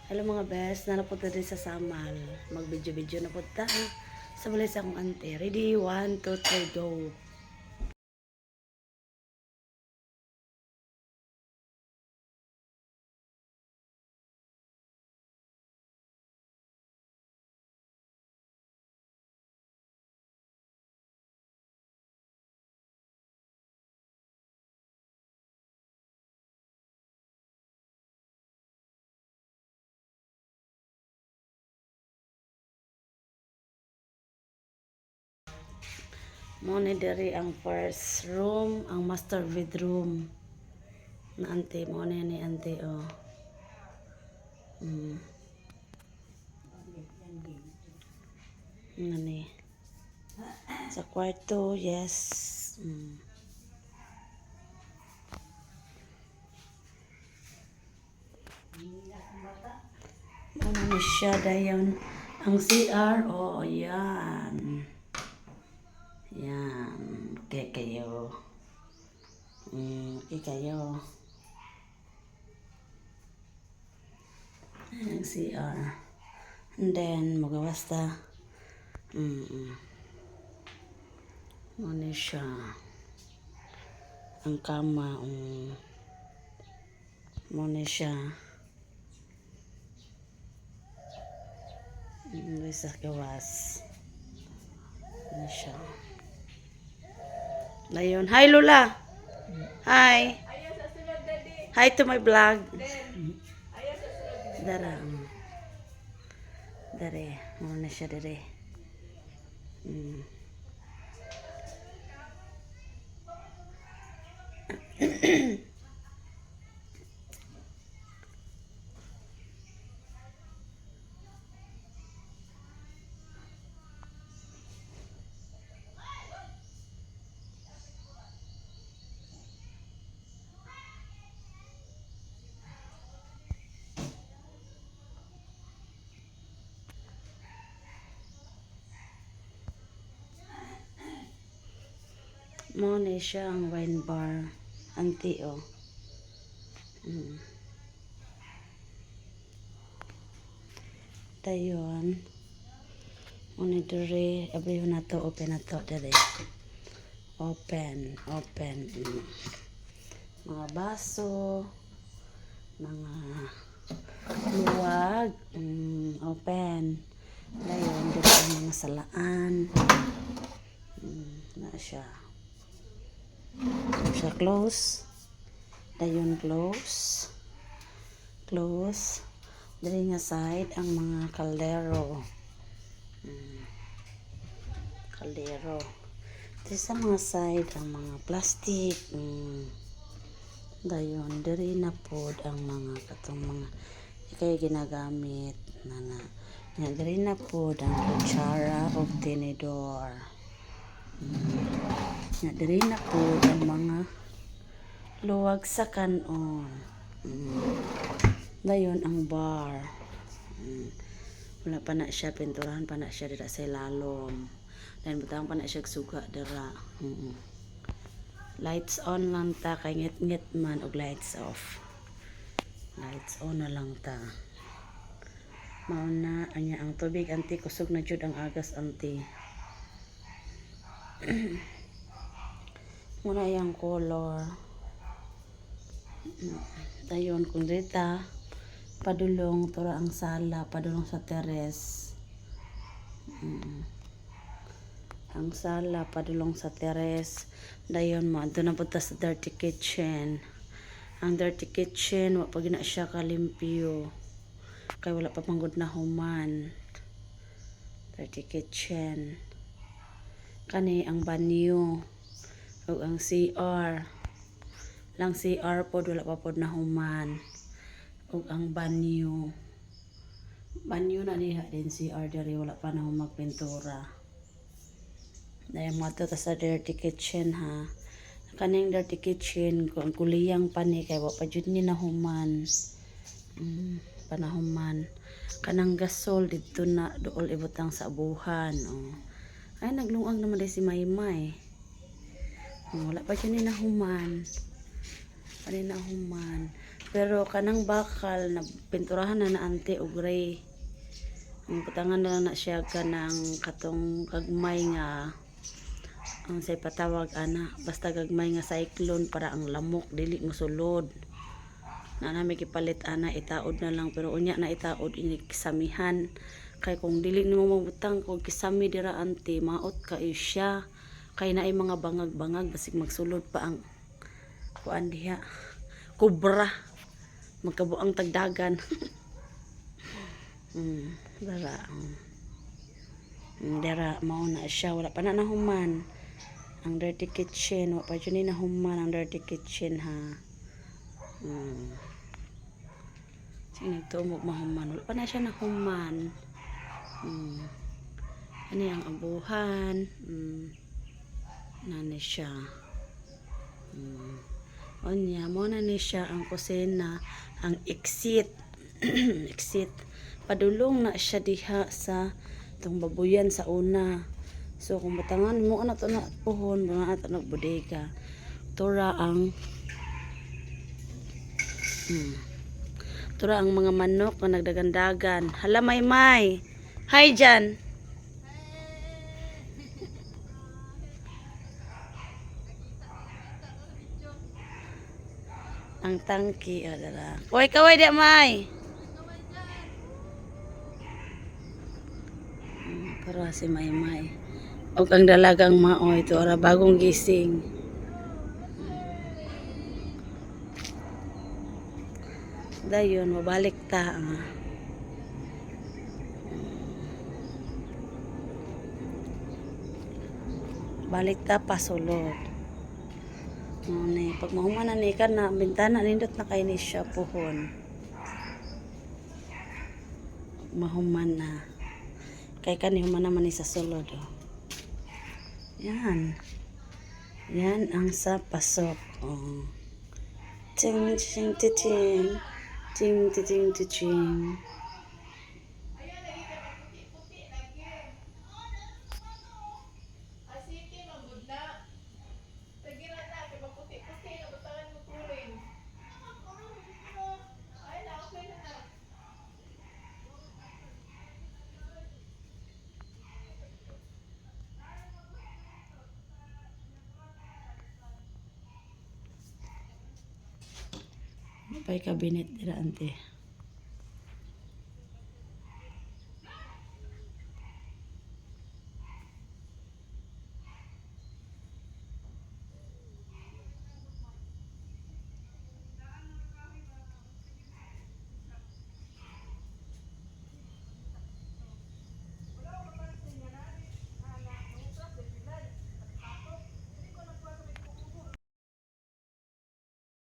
Hello mga best, na napunta din sa Samal. Mag-video-video na punta. Sa balay sa akong ante. Ready? 1, 2, 3, go! Muna diri ang first room, ang master bedroom. Na ante, muna ni ante, oh. Ano ni? Sa kwarto, yes. Ano siya dayon? Ang CR, oh, yan. Yan. Okay kayo. Okay kayo. Ang CR. And then, magawas ta. Ano siya? Ang kama, ano siya? Sa gawas. Ano siya? Ayun. Hi, Lola! Hi! Hi to my vlog. Dara. Dare. Ano na siya dare? Muna siya ang wine bar. Anti, oh. Dayon. Muna dere. Abri na to. Open na to. Dere. Open. Open. Mga baso. Mga luwag. Open. Dayon. Dere ang mga salaan. Na siya. Siya close. Dayon close. Close. Dali nga side ang mga kaldero. Kaldero. Dali sa mga side ang mga plastic. Dayon dali na pod ang mga katong mga ikay ginagamit na dali na pod ang kutsara o tinidor. Dali na pod ang mga luwag sa kanon. Dayon ang bar. Wala pa na siya, pinturahan pa na siya dira sa lalom. Dayon butang pa na siya suga dira. Lights on lang ta, kay ngit-ngit man og lights off. Lights on na lang ta. Mauna anya ang tubig anti kusog na jud ang agas anti. Muna yung color. Dayon kung dita padulong tura ang sala, padulong sa teres. Ang sala padulong sa teres. Dayon mo adto na punta sa dirty kitchen. Ang dirty kitchen wa pa gina siya kalimpyo. Kay wala pa manggod na human. Dirty kitchen. Kani ang banyo ug ang CR. Lang CR pod wala pa pod na human. Ug ang banyo. Banyo na niha din CR diri wala pa na humagpintura. Dahil mo ato sa dirty kitchen ha. Kaning dirty kitchen kung kuliyang pa ni kay wa pa jud ni nahuman. Panahuman. Kanang gasol dito na dool ibutang sa abuhan. Oh. Ay naglungag naman din si Maymay. Wala pa jud ni nahuman. Pani nahuman. Pero kanang bakal na pinturahan na ante og gray. Ang butangan na lang na siya kanang katong gagmay nga ang say patawag ana basta gagmay nga cyclone para ang lamok dili mosulod. Na nami gipalit ana itaod na lang pero unya na itaod ini kisamihan kay kung dili nimo mabutang kung kisami dira ante maot ka siya kay naay mga bangag-bangag basig magsulod pa ang kuan diha kubra magkabuang tagdagan. Dara dara mao na siya wala pa na nahuman ang dirty kitchen wa pa jud ni nahuman ang dirty kitchen ha. Sige nagtuog mahuman wala pa na siya nahuman. Ano ang abuhan. Nani siya. Onya mo na ni siya ang kusina ang exit. Exit padulong na siya diha sa tong babuyan sa una. So kung batangan mo ana to na puhon mga ato na bodega. Tura ang tura ang mga manok na nagdagandagan. Hala may. Hi Jan. Ang tangki adala. Kaway di may. Pero si may. O ang dalagang maoy ito ara bagong gising. Dayon mabalik ta. Balik ta pasulod. Pag mahuman na ni kan na bintana nindot na kay ni siya puhon. Mahuman na. Kay kan human naman ni sa sulod. Oh. Yan. Yan ang sa pasok. Oh. Ting ting ting ting ting ting ting. Pay kabinet dira ante.